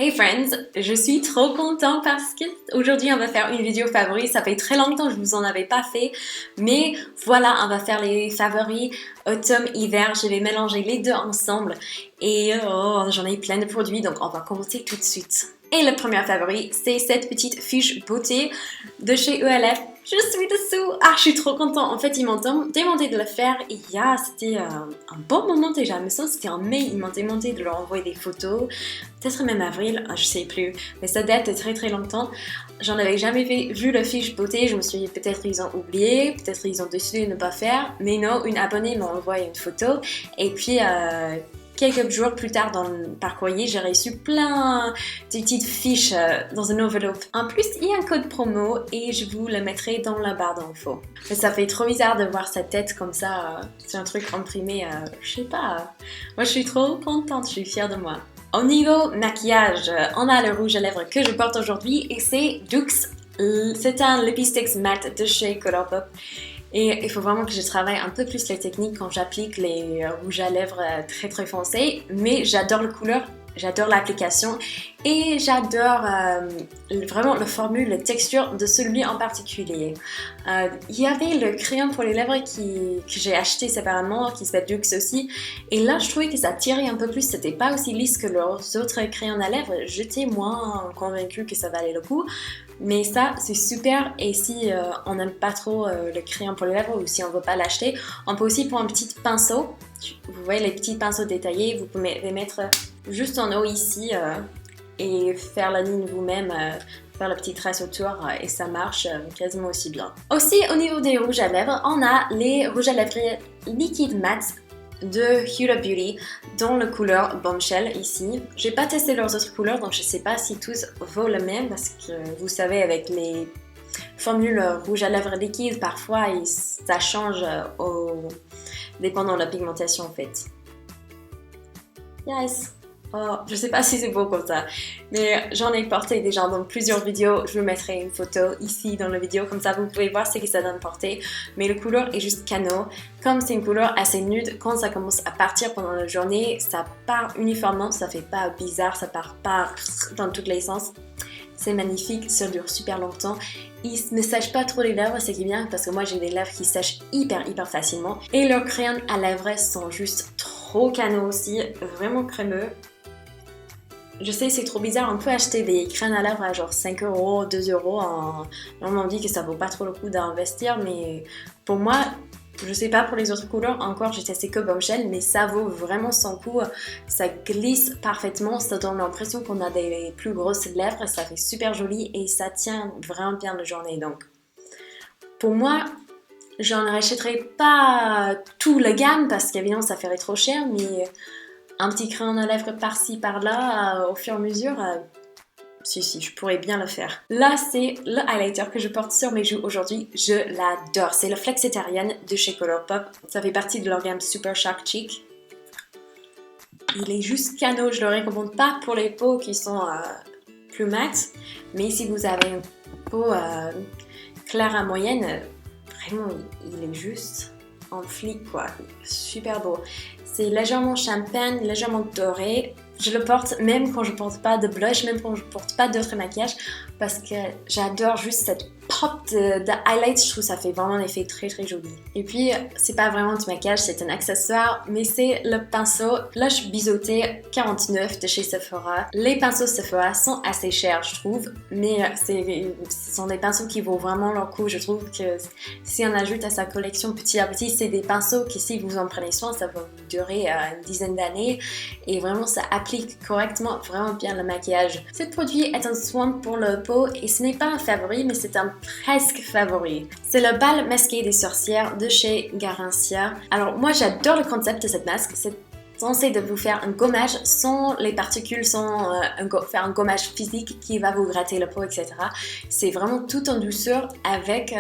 Hey friends, je suis trop contente parce que aujourd'hui on va faire une vidéo favoris. Ça fait très longtemps que je vous en avais pas fait, mais voilà, on va faire les favoris automne-hiver. Je vais mélanger les deux ensemble et j'en ai plein de produits, donc on va commencer tout de suite. Et le premier favori, c'est cette petite fiche beauté de chez ELF. Je suis dessous. Ah, je suis trop contente. En fait, ils m'ont demandé de le faire c'était un bon moment déjà. Il me semble que c'était en mai. Ils m'ont demandé de leur envoyer des photos. Peut-être même avril, je sais plus. Mais ça date de très très longtemps. J'en avais jamais vu le fiche beauté. Je me suis dit peut-être ils ont oublié, peut-être ils ont décidé de ne pas faire. Mais non, une abonnée m'a envoyé une photo. Et puis quelques jours plus tard par courrier, j'ai reçu plein de petites fiches dans une enveloppe. En plus, il y a un code promo et je vous le mettrai dans la barre d'infos. Mais ça fait trop bizarre de voir sa tête comme ça. C'est un truc imprimé, je sais pas. Moi, je suis trop contente, je suis fière de moi. Au niveau maquillage, on a le rouge à lèvres que je porte aujourd'hui et c'est Dux. C'est un Lipstick Matte de chez Colourpop. Et il faut vraiment que je travaille un peu plus les techniques quand j'applique les rouges à lèvres très très foncés. Mais j'adore le couleur, j'adore l'application et j'adore vraiment le formule, la texture de celui en particulier. Il y avait le crayon pour les lèvres que j'ai acheté séparément, qui s'appelle Dux aussi. Et là, je trouvais que ça tirait un peu plus, c'était pas aussi lisse que leurs autres crayons à lèvres. J'étais moins convaincue que ça valait le coup. Mais ça, c'est super. Et si on n'aime pas trop le crayon pour les lèvres ou si on ne veut pas l'acheter, on peut aussi prendre un petit pinceau. Vous voyez les petits pinceaux détaillés, vous pouvez les mettre juste en haut ici et faire la ligne vous-même, faire la petite trace autour et ça marche quasiment aussi bien. Aussi, au niveau des rouges à lèvres, on a les rouges à lèvres liquide mat de Huda Beauty dans la couleur Bombshell ici. J'ai pas testé leurs autres couleurs donc je sais pas si tous vaut le même parce que vous savez avec les formules rouge à lèvres liquide parfois ça change dépendant de la pigmentation en fait. Yes! Oh, je sais pas si c'est beau comme ça, mais j'en ai porté déjà dans plusieurs vidéos. Je vous mettrai une photo ici dans la vidéo, comme ça vous pouvez voir ce que ça donne porter. Mais la couleur est juste cano. Comme c'est une couleur assez nude, quand ça commence à partir pendant la journée, ça part uniformément, ça fait pas bizarre, ça part pas dans tous les sens. C'est magnifique, ça dure super longtemps. Il ne sèche pas trop les lèvres, c'est qui est bien parce que moi j'ai des lèvres qui sèchent hyper facilement. Et leurs crayons à lèvres sont juste trop canaux aussi, vraiment crémeux. Je sais, c'est trop bizarre, on peut acheter des crayons à lèvres à genre 5 €, 2 €. On m'a dit que ça vaut pas trop le coup d'investir, mais pour moi, je sais pas pour les autres couleurs, encore j'ai testé que Bombshell, mais ça vaut vraiment son coup. Ça glisse parfaitement, ça donne l'impression qu'on a des plus grosses lèvres, ça fait super joli et ça tient vraiment bien la journée. Donc, pour moi, j'en rachèterai pas tout le gamme parce qu'évidemment ça ferait trop cher, mais un petit crayon à lèvres par-ci par-là, au fur et à mesure, si, je pourrais bien le faire. Là, c'est le highlighter que je porte sur mes joues aujourd'hui. Je l'adore. C'est le Flexitarian de chez Colourpop. Ça fait partie de leur gamme Super Shark Cheek. Il est juste cano. Je le recommande pas pour les peaux qui sont plus mat. Mais si vous avez une peau claire à moyenne, vraiment, il est juste en flic, quoi. Super beau. C'est légèrement champagne, légèrement doré. Je le porte même quand je porte pas de blush, même quand je porte pas d'autres maquillages parce que j'adore juste cette pop de highlight. Je trouve ça fait vraiment un effet très joli. Et puis, c'est pas vraiment du maquillage, c'est un accessoire, mais c'est le pinceau Blush Biseauté 49 de chez Sephora. Les pinceaux Sephora sont assez chers, je trouve, mais ce sont des pinceaux qui vaut vraiment leur coup. Je trouve que si on ajoute à sa collection petit à petit, c'est des pinceaux qui, si vous en prenez soin, ça va vous durer une dizaine d'années et vraiment ça applique correctement vraiment bien le maquillage. Ce produit est un soin pour la peau et ce n'est pas un favori, mais c'est un presque favori. C'est le bal masqué des sorcières de chez Garancia. Alors moi j'adore le concept de cette masque. C'est censé de vous faire un gommage sans les particules, sans faire un gommage physique qui va vous gratter la peau, etc. C'est vraiment tout en douceur avec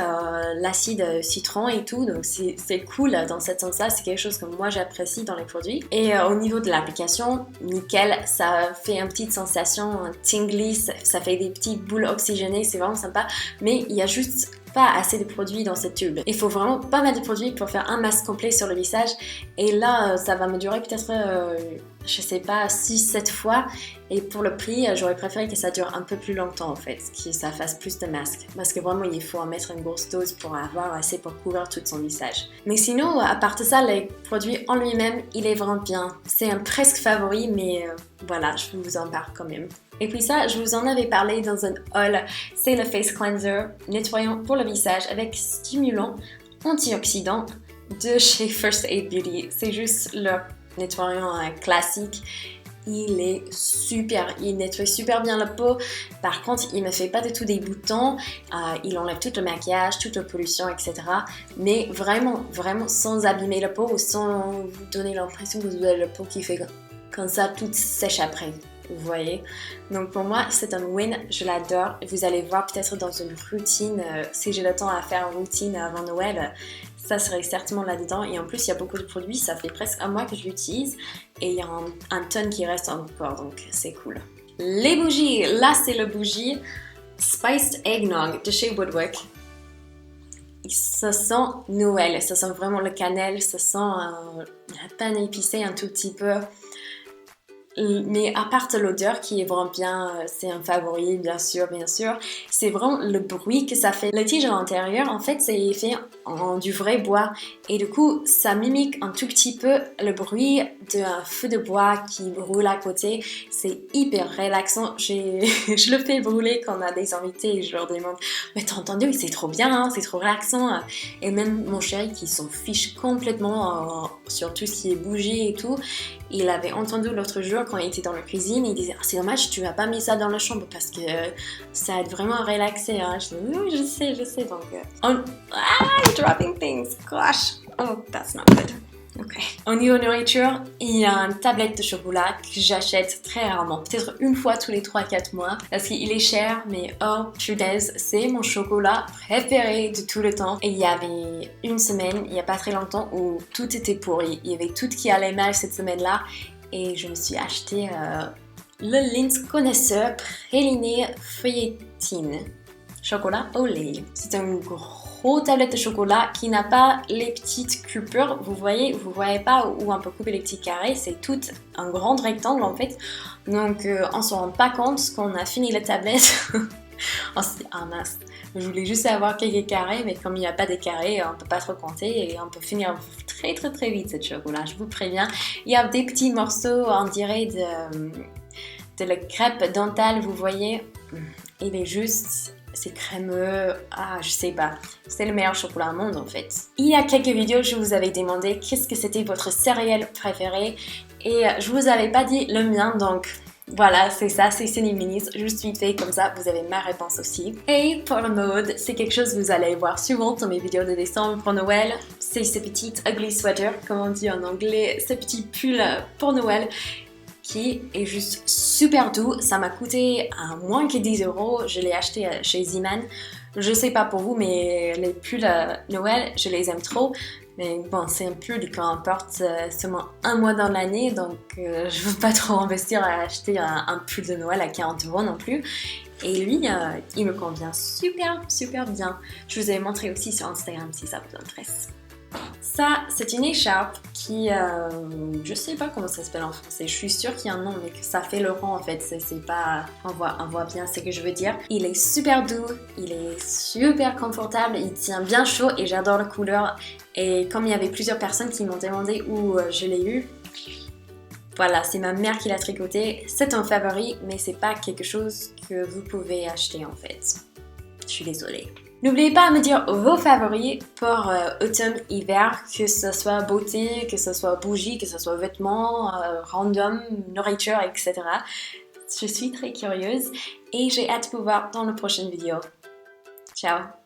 l'acide citron et tout, donc c'est cool dans cette sens-là, c'est quelque chose que moi j'apprécie dans les produits. Et au niveau de l'application, nickel, ça fait une petite sensation tingly, ça fait des petites boules oxygénées, c'est vraiment sympa, mais il y a juste pas assez de produits dans cette tube. Il faut vraiment pas mal de produits pour faire un masque complet sur le visage et là ça va me durer peut-être je sais pas, 6-7 fois. Et pour le prix, j'aurais préféré que ça dure un peu plus longtemps en fait, que ça fasse plus de masques. Parce que vraiment, il faut en mettre une grosse dose pour avoir assez pour couvrir tout son visage. Mais sinon, à part de ça, les produits en lui-même, il est vraiment bien. C'est un presque favori, mais voilà, je vous en parle quand même. Et puis ça, je vous en avais parlé dans un haul, c'est le Face Cleanser nettoyant pour le visage avec stimulant antioxydant de chez First Aid Beauty. C'est juste leur nettoyant classique. Il est super, il nettoie super bien la peau. Par contre, il me fait pas du tout des boutons. Il enlève tout le maquillage, toute la pollution, etc. Mais vraiment, vraiment sans abîmer la peau ou sans vous donner l'impression que vous avez la peau qui fait comme ça, toute sèche après. Vous voyez? Donc pour moi, c'est un win, je l'adore. Vous allez voir peut-être dans une routine, si j'ai le temps à faire une routine avant Noël, ça serait certainement là-dedans. Et en plus, il y a beaucoup de produits, ça fait presque un mois que je l'utilise et il y a un tonne qui reste encore, donc c'est cool. Les bougies, là c'est le bougie Spiced Eggnog de chez Woodwick. Ça sent Noël, ça sent vraiment le cannelle, ça sent la panne épicée un tout petit peu. Mais à part l'odeur qui est vraiment bien, c'est un favori bien sûr, c'est vraiment le bruit que ça fait. La tige à l'intérieur, en fait, c'est fait en du vrai bois et du coup, ça mimique un tout petit peu le bruit d'un feu de bois qui brûle à côté. C'est hyper relaxant. Je le fais brûler quand on a des invités et je leur demande « Mais t'as entendu, c'est trop bien, hein, c'est trop relaxant !» Et même mon chéri qui s'en fiche complètement sur tout ce qui est bougie et tout, il avait entendu l'autre jour quand il était dans la cuisine, il disait c'est dommage, tu n'as pas mis ça dans la chambre parce que ça aide vraiment à relaxer. Hein. Je dis oui, je sais. Donc, dropping things, gosh, oh, that's not good. Okay. Au niveau nourriture, il y a une tablette de chocolat que j'achète très rarement, peut-être une fois tous les 3-4 mois, parce qu'il est cher, mais oh punaise, c'est mon chocolat préféré de tout le temps. Et il y avait une semaine, il n'y a pas très longtemps, où tout était pourri. Il y avait tout qui allait mal cette semaine-là, et je me suis acheté le Lindt Connaisseur Praliné Feuilletine. Chocolat au lait. C'est un gros tablette de chocolat qui n'a pas les petites coupures, vous voyez pas où on peut couper les petits carrés, c'est tout un grand rectangle en fait. Donc on se rend pas compte qu'on a fini la tablette. On se dit ah mince, je voulais juste avoir quelques carrés, mais comme il n'y a pas de carrés, on peut pas trop compter et on peut finir très vite cette chocolat, je vous préviens. Il y a des petits morceaux, on dirait de la crêpe dentale, vous voyez. Il est juste... c'est crémeux, je sais pas, c'est le meilleur chocolat au monde en fait. Il y a quelques vidéos, je vous avais demandé qu'est-ce que c'était votre céréale préférée et je vous avais pas dit le mien, donc voilà, c'est ça, c'est Cindy Minis, juste vite fait comme ça, vous avez ma réponse aussi. Et pour la mode, c'est quelque chose que vous allez voir souvent dans mes vidéos de décembre pour Noël, c'est ce petit ugly sweater, comme on dit en anglais, ce petit pull pour Noël, qui est juste super doux. Ça m'a coûté moins que 10 €. Je l'ai acheté chez Zeeman. Je sais pas pour vous, mais les pulls Noël, je les aime trop. Mais bon, c'est un pull qu'on porte seulement un mois dans l'année, donc je veux pas trop investir à acheter un pull de Noël à 40 € non plus. Et lui, il me convient super bien. Je vous ai montré aussi sur Instagram si ça vous intéresse. Ça, c'est une écharpe qui, je sais pas comment ça s'appelle en français, je suis sûre qu'il y a un nom, mais que ça fait le rond en fait, c'est pas, on voit bien ce que je veux dire. Il est super doux, il est super confortable, il tient bien chaud et j'adore la couleur. Et comme il y avait plusieurs personnes qui m'ont demandé où je l'ai eu, voilà, c'est ma mère qui l'a tricoté, c'est un favori, mais c'est pas quelque chose que vous pouvez acheter en fait. Je suis désolée. N'oubliez pas de me dire vos favoris pour automne-hiver, que ce soit beauté, que ce soit bougie, que ce soit vêtements, random, nourriture, etc. Je suis très curieuse et j'ai hâte de vous voir dans la prochaine vidéo. Ciao!